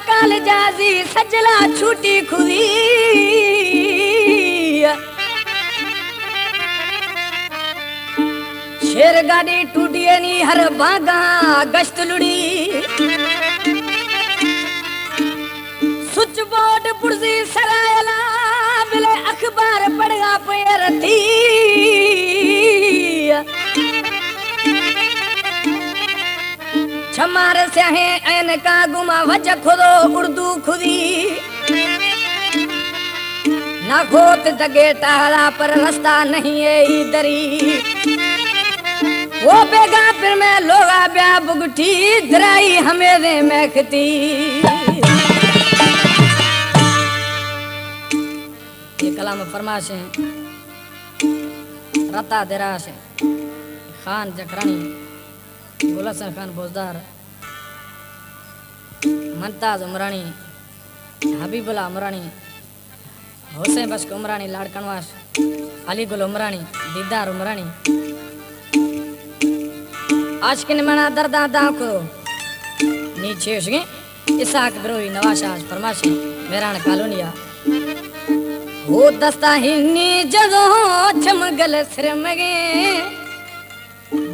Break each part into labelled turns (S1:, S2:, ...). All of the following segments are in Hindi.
S1: काल जाजी सजला छूटी खुदी शेर गाड़ी टूटी नी हर बागा गश्त लुड़ी स्विच बोर्ड पुरजी सरायला बिले अखबार पढ़गा पैर थी छमार स्याहे ऐन का गुमा वज खुदो उर्दू खुदी ना खोत जगे टहला पर रास्ता नहीं है दरी वो बेगा फिर में लोगा ब्या बुगठी दराई हमें दे महकती ये कलाम फरमाश है रता दराश है खान जखरानी गुलशन खान बोजदार मनताज उमरानी हबीबुल्ला उमरानी हुसैन बश्क उमरानी लाड़कनवास अली गुल उमरानी दीदार उमरानी आशिकिन मना दर्दा दाखो नीचे उसके इसाक ब्रोई नवाशाज फरमाशी मेरान कॉलोनिया वो दस्ता हिन्नी जगो चमगल सिरमगे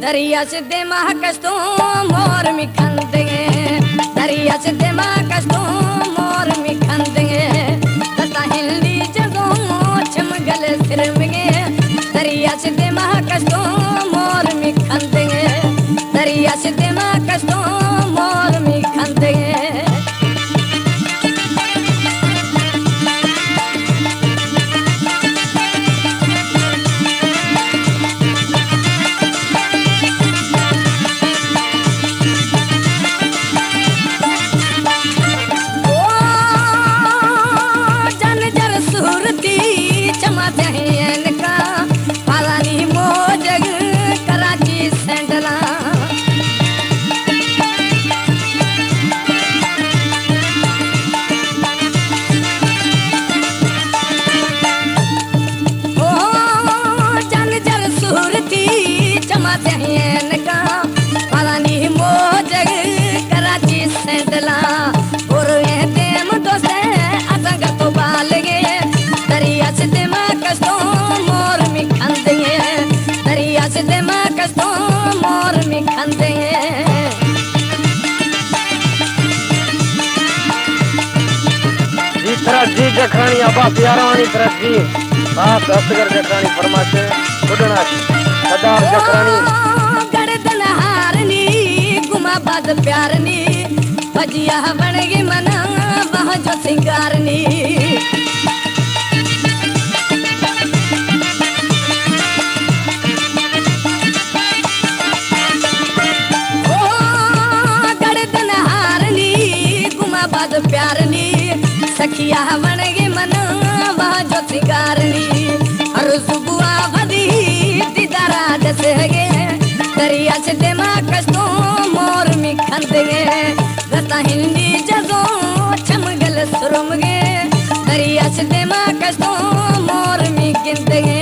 S1: दरिया से देमा कस्तो मोर में खंदेंगे दरिया से देमा कस्तो मोर में खंदेंगे दस्ता हिन्नी जगो चमगल सिरमगे दरिया से देमा कस्तो मोर में खंदेंगे दरिया से देमा कस्तो मोर में खंदेंगे
S2: जी जखरानी अबा प्यारावानी तरफ जी बाप असगर जखरानी फरमाते बुडना सदार जखरानी
S1: गड़दन हारनी गुमाबाद प्यारनी भजिया बनगी मना वह जो सिंगारनी गड़दन हारनी गुमाबाद प्यारनी सखिया बनगी मना वह जो सिंगारनी हर सुबुआ भदी दीदारा दसगे दरिया से देमा कस्तो मोर में खंदेगे रता हिंदी जगो चमगल सुरमगे दरिया से देमा कस्तो मोर में गिनदेगे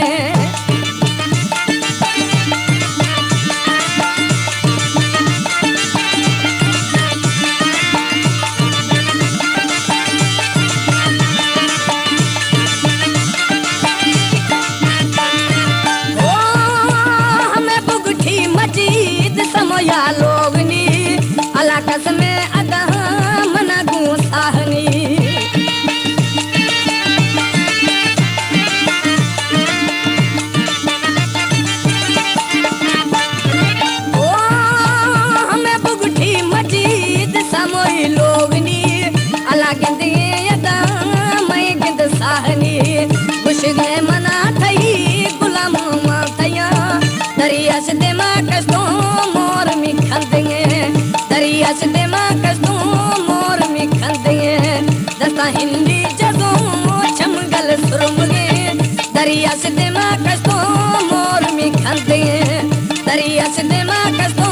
S1: समया लोगनी अलाकस में अदा मना गुसाहनी ओ हमें बुगठी मजीद समोई लोगनी अलाकस अदा मैं गिंद साहनी बुशगे मना थई गुलाम मातया दरिया से देमा कस्तो मोर में खंदेंगे दरिया से देमा कस्तो मोर में खंदेंगे दस्ता हिंदी जगो चमगल सुरमगे दरिया से देमा कस्तो मोर में खंदेंगे दरिया से देमा कस्तो